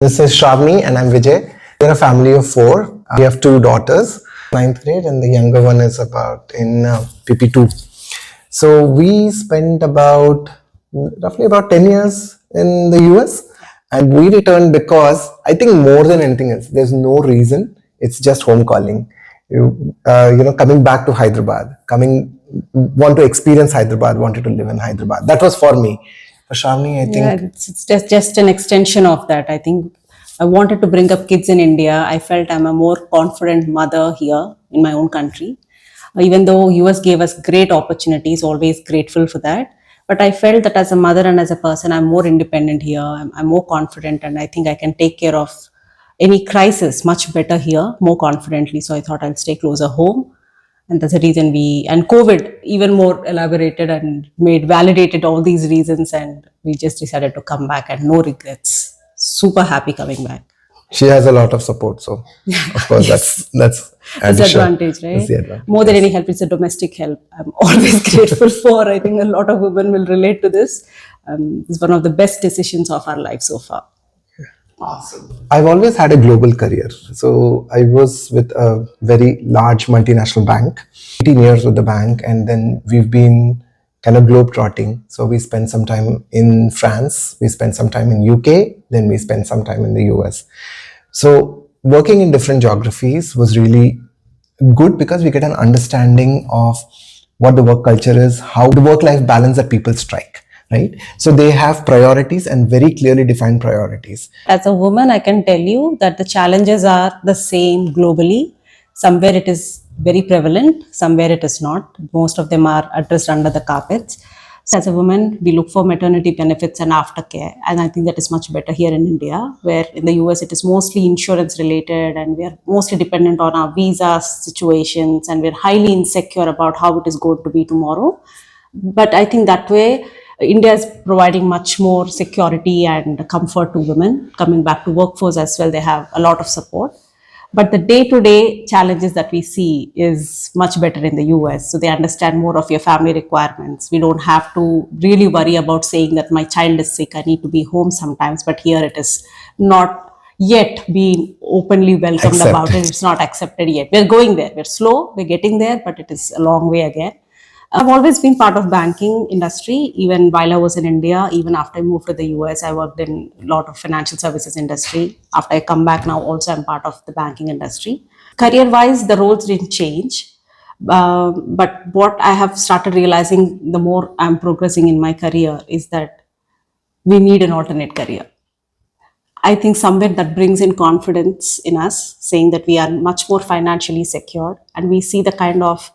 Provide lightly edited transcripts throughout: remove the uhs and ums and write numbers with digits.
This is Sravani and I'm Vijay. We're a family of four. We have two daughters, ninth grade, and the younger one is about in PP2. So we spent roughly about 10 years in the US, and we returned because I think more than anything else, there's no reason. It's just home calling. Coming back to Hyderabad, want to experience Hyderabad, wanted to live in Hyderabad. That was for me. For Shavni, I think. Yeah, it's just an extension of that. I think I wanted to bring up kids in India. I felt I'm a more confident mother here in my own country. Even though US gave us great opportunities, always grateful for that. But I felt that as a mother and as a person, I'm more independent here. I'm more confident, and I think I can take care of any crisis much better here, more confidently. So I thought I'll stay closer home. And that's the reason and COVID even more elaborated and validated all these reasons. And we just decided to come back, and no regrets. Super happy coming back. She has a lot of support. So of course, Yes. that's It's advantage, right? the advantage. More than any help, it's a domestic help. I'm always grateful for. I think a lot of women will relate to this. It's one of the best decisions of our life so far. Awesome. I've always had a global career. So I was with a very large multinational bank, 18 years with the bank, and then we've been kind of globe-trotting. So we spent some time in France, we spent some time in UK, then we spent some time in the US. So working in different geographies was really good because we get an understanding of what the work culture is, how the work-life balance that people strike. Right? So they have priorities and very clearly defined priorities. As a woman, I can tell you that the challenges are the same globally. Somewhere it is very prevalent, somewhere it is not. Most of them are addressed under the carpets. So as a woman, we look for maternity benefits and aftercare. And I think that is much better here in India, where in the US it is mostly insurance related, and we are mostly dependent on our visa situations, and we're highly insecure about how it is going to be tomorrow. But I think that way, India is providing much more security and comfort to women coming back to workforce as well. They have a lot of support. But the day-to-day challenges that we see is much better in the US. So they understand more of your family requirements. We don't have to really worry about saying that my child is sick, I need to be home sometimes. But here it is not yet being openly welcomed about it. It's not accepted yet. We're going there. We're slow. We're getting there, but it is a long way again. I've always been part of banking industry, even while I was in India. Even after I moved to the US, I worked in a lot of financial services industry. After I come back now, also I'm part of the banking industry. Career-wise, the roles didn't change. But what I have started realizing the more I'm progressing in my career is that we need an alternate career. I think somewhere that brings in confidence in us, saying that we are much more financially secured, and we see the kind of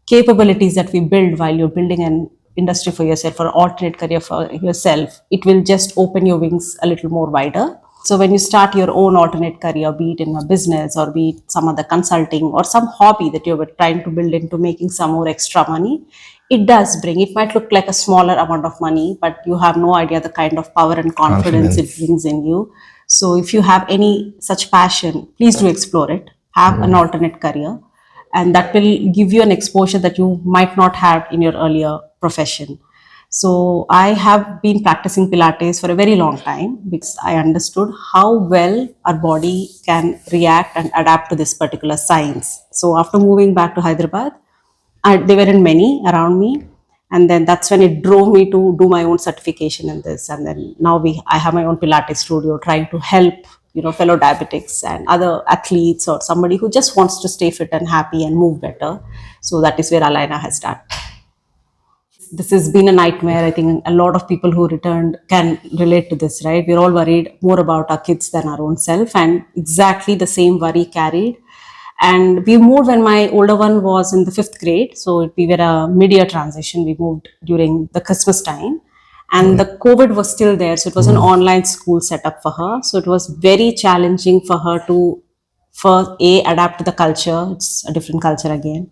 capabilities that we build while you're building an industry for yourself or alternate career for yourself. It will just open your wings a little more wider. So when you start your own alternate career, be it in a business or be it some other consulting or some hobby that you're trying to build into making some more extra money, it might look like a smaller amount of money, but you have no idea the kind of power and confidence it brings in you. So if you have any such passion, please do explore it. Have an alternate career. And that will give you an exposure that you might not have in your earlier profession. So I have been practicing Pilates for a very long time because I understood how well our body can react and adapt to this particular science. So after moving back to Hyderabad, there weren't many around me. And then that's when it drove me to do my own certification in this. And then now I have my own Pilates studio trying to help fellow diabetics and other athletes or somebody who just wants to stay fit and happy and move better. So that is where Alina has started. This has been a nightmare. I think a lot of people who returned can relate to this, right? We're all worried more about our kids than our own self, and exactly the same worry carried. And we moved when my older one was in the 5th grade. So we were a mid-year transition. We moved during the Christmas time. And the COVID was still there. So it was an online school setup for her. So it was very challenging for her to, adapt to the culture. It's a different culture again.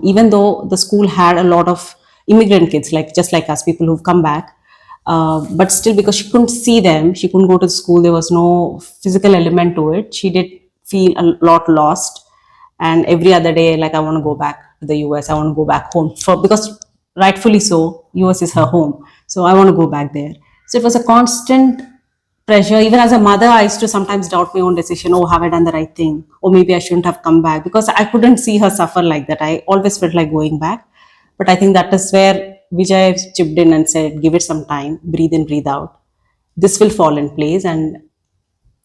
Even though the school had a lot of immigrant kids, just like us, people who've come back. But still, because she couldn't see them, she couldn't go to the school. There was no physical element to it. She did feel a lot lost. And every other day, I want to go back to the US. I want to go back home because rightfully so, US is her home. So I want to go back there. So it was a constant pressure. Even as a mother, I used to sometimes doubt my own decision. Oh, have I done the right thing? Or maybe I shouldn't have come back, because I couldn't see her suffer like that. I always felt like going back. But I think that is where Vijay chipped in and said, give it some time, breathe in, breathe out. This will fall in place. And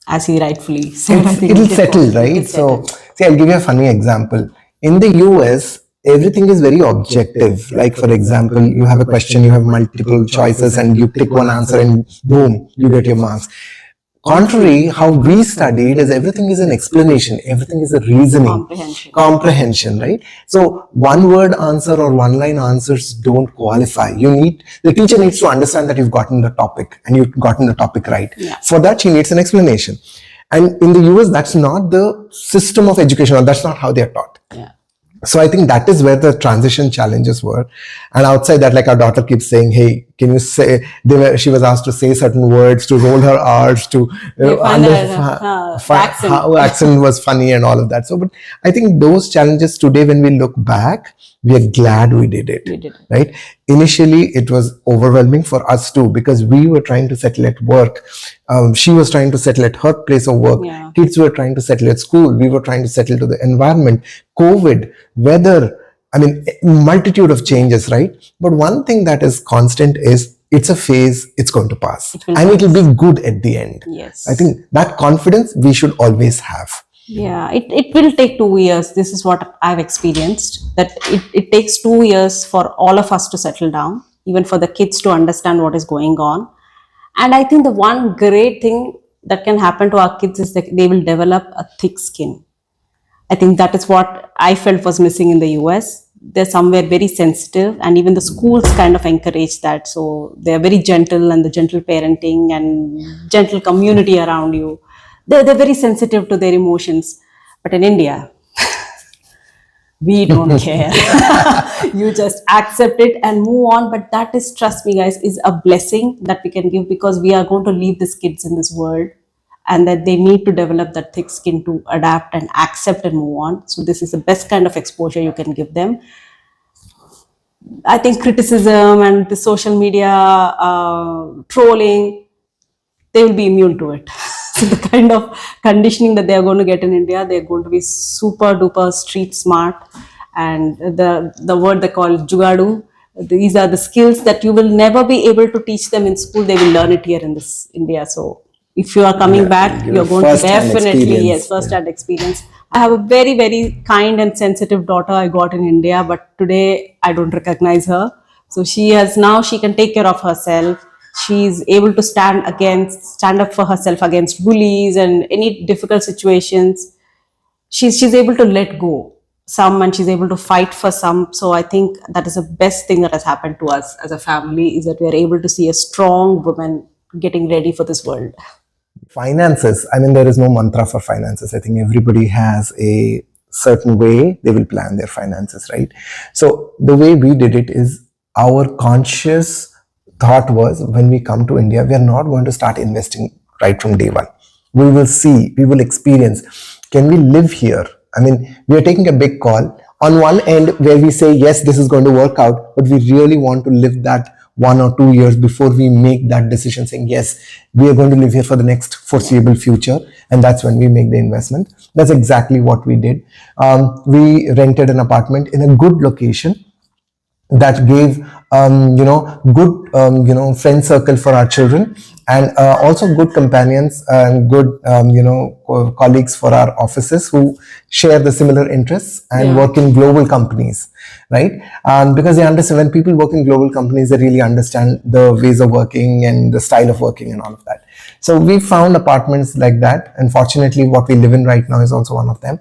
as he rightfully said, I think It'll it settle, falls- right? it'll So, settle. see, I'll give you a funny example. In the US, everything is very objective. Like, for example, you have a question, you have multiple choices, and you pick one answer, and boom, you get your marks. Contrary, how we studied is everything is an explanation, everything is a reasoning, comprehension, right? So one word answer or one line answers don't qualify. The teacher needs to understand that you've gotten the topic and you've gotten the topic right. Yeah. For that, she needs an explanation. And in the US, that's not the system of education, or that's not how they're taught. Yeah. So I think that is where the transition challenges were. And outside that, like, our daughter keeps saying, hey, can you say, she was asked to say certain words, to roll her R's, to Accent. how accent was funny and all of that. So, but I think those challenges today, when we look back, we are glad we did it. We did it. Right? Initially, it was overwhelming for us too, because we were trying to settle at work. She was trying to settle at her place of work. Yeah. Kids were trying to settle at school. We were trying to settle to the environment, COVID, weather. I mean, multitude of changes, right? But one thing that is constant is it's a phase, it's going to pass. And it will be good at the end. Yes. I think that confidence we should always have. Yeah, it will take 2 years. This is what I've experienced, that it takes 2 years for all of us to settle down, even for the kids to understand what is going on. And I think the one great thing that can happen to our kids is that they will develop a thick skin. I think that is what I felt was missing in the US. They're somewhere very sensitive, and even the schools kind of encourage that. So they're very gentle, and the gentle parenting and gentle community around you. They're very sensitive to their emotions. But in India, we don't care. You just accept it and move on. But that is, trust me guys, is a blessing that we can give, because we are going to leave these kids in this world, and that they need to develop that thick skin to adapt and accept and move on. So this is the best kind of exposure you can give them. I think criticism and the social media trolling, they will be immune to it. So the kind of conditioning that they are going to get in India, they're going to be super duper street smart. And the word they call jugadu, these are the skills that you will never be able to teach them in school. They will learn it here in this India. So if you are coming back, you're going to definitely, yes, first-hand experience. I have a very, very kind and sensitive daughter I got in India, but today I don't recognize her. So she can take care of herself. She's able to stand up for herself against bullies and any difficult situations. She's able to let go some, and she's able to fight for some. So I think that is the best thing that has happened to us as a family, is that we are able to see a strong woman getting ready for this world. Finances, I mean, there is no mantra for finances. I think everybody has a certain way they will plan their finances, right? So the way we did it is, our conscious thought was, when we come to India, we are not going to start investing right from day one. We will see, we will experience, can we live here? I mean, we are taking a big call. On one end, where we say, yes, this is going to work out, but we really want to live that 1 or 2 years before we make that decision, saying, yes, we are going to live here for the next foreseeable future. And that's when we make the investment. That's exactly what we did. We rented an apartment in a good location that gave good friend circle for our children, and also good companions and good colleagues for our offices who share the similar interests and work in global companies, right? Because they understand, when people work in global companies, they really understand the ways of working and the style of working and all of that. So we found apartments like that, and fortunately what we live in right now is also one of them.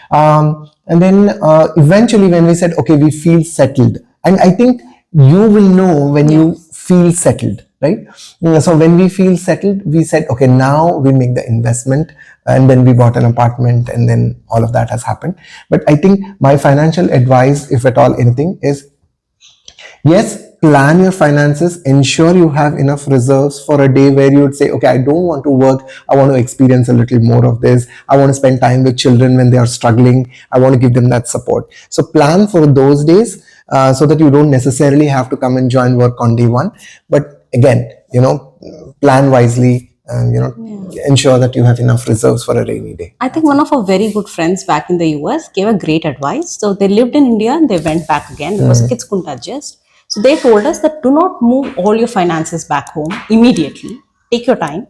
And then eventually, when we said, okay, we feel settled, and I think you will know when you feel settled, right? So when we feel settled, we said, okay, now we make the investment, and then we bought an apartment, and then all of that has happened. But I think my financial advice, if at all anything, is, yes, plan your finances, ensure you have enough reserves for a day where you would say, okay, I don't want to work, I want to experience a little more of this, I want to spend time with children when they are struggling, I want to give them that support. So plan for those days, so that you don't necessarily have to come and join work on day one. But again, plan wisely, ensure that you have enough reserves for a rainy day. I think one of our very good friends back in the US gave a great advice. So they lived in India and they went back again because kids couldn't adjust. So they told us that do not move all your finances back home immediately. Take your time.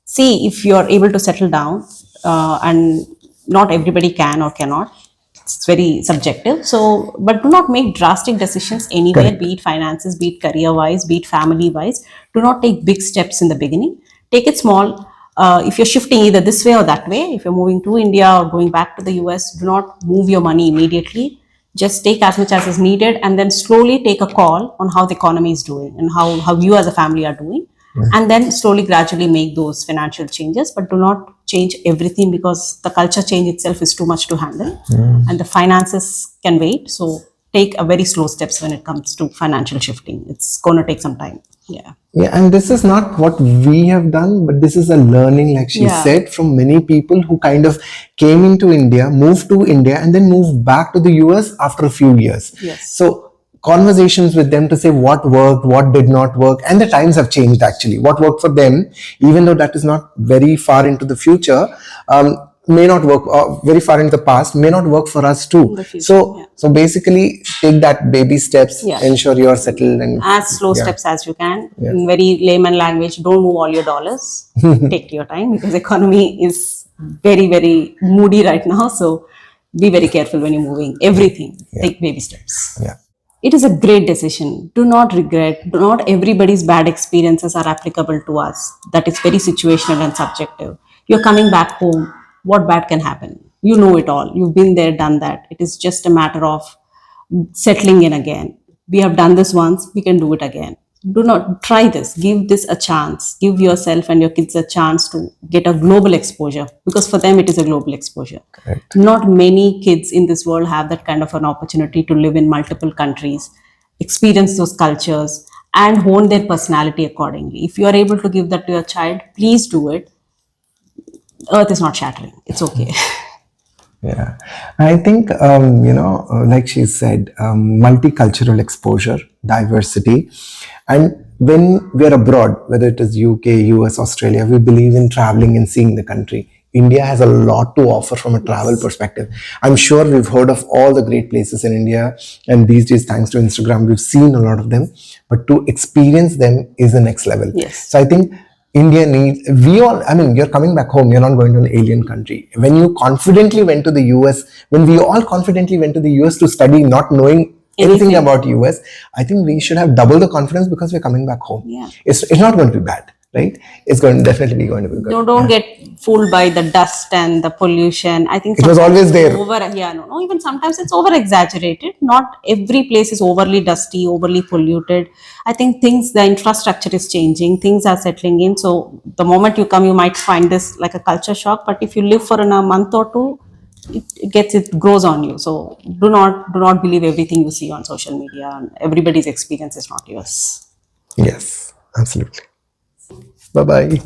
See if you're able to settle down, and not everybody can or cannot. It's very subjective. So, but do not make drastic decisions anywhere, Correct. be it finances, be it career wise, be it family wise. Do not take big steps in the beginning. Take it small. If you're shifting either this way or that way, if you're moving to India or going back to the US, do not move your money immediately. Just take as much as is needed and then slowly take a call on how the economy is doing and how you as a family are doing. And then slowly, gradually make those financial changes, but do not change everything because the culture change itself is too much to handle and the finances can wait. So take a very slow steps when it comes to financial shifting. It's going to take some time. Yeah. Yeah, and this is not what we have done, but this is a learning, like she said, from many people who kind of came into India, moved to India, and then moved back to the US after a few years. Yes. So conversations with them to say what worked, what did not work, and the times have changed actually. What worked for them, even though that is not very far into the future, may not work very far into the past, may not work for us too. So basically take that baby steps, ensure you are settled and as slow steps as you can. In very layman language, don't move all your dollars. Take your time because economy is very, very moody right now. So be very careful when you're moving everything. Take baby steps. Yeah. It is a great decision. Do not regret. Not everybody's bad experiences are applicable to us. That is very situational and subjective. You're coming back home. What bad can happen? You know it all. You've been there, done that. It is just a matter of settling in again. We have done this once. We can do it again. Do not try this. Give this a chance. Give yourself and your kids a chance to get a global exposure because for them it is a global exposure. Correct. Not many kids in this world have that kind of an opportunity to live in multiple countries, experience those cultures, and hone their personality accordingly. If you are able to give that to your child, please do it. Earth is not shattering. It's okay. Yeah, I think, like she said, multicultural exposure, diversity. And when we're abroad, whether it is UK, US, Australia, we believe in traveling and seeing the country. India has a lot to offer from a travel perspective. I'm sure we've heard of all the great places in India. And these days, thanks to Instagram, we've seen a lot of them. But to experience them is the next level. Yes. So I think India needs, you're coming back home, you're not going to an alien country. When you confidently went to the US, when we all confidently went to the US to study, not knowing anything about US, I think we should have double the confidence because we're coming back home. Yeah. It's not going to be bad, right? It's definitely be going to be good. Don't get fooled by the dust and the pollution. I think it was always there. Even sometimes it's over exaggerated. Not every place is overly dusty, overly polluted. I think the infrastructure is changing, things are settling in. So the moment you come, you might find this like a culture shock. But if you live for a month or two, it grows on you. So do not believe everything you see on social media. And everybody's experience is not yours. Yes, absolutely. Bye-bye.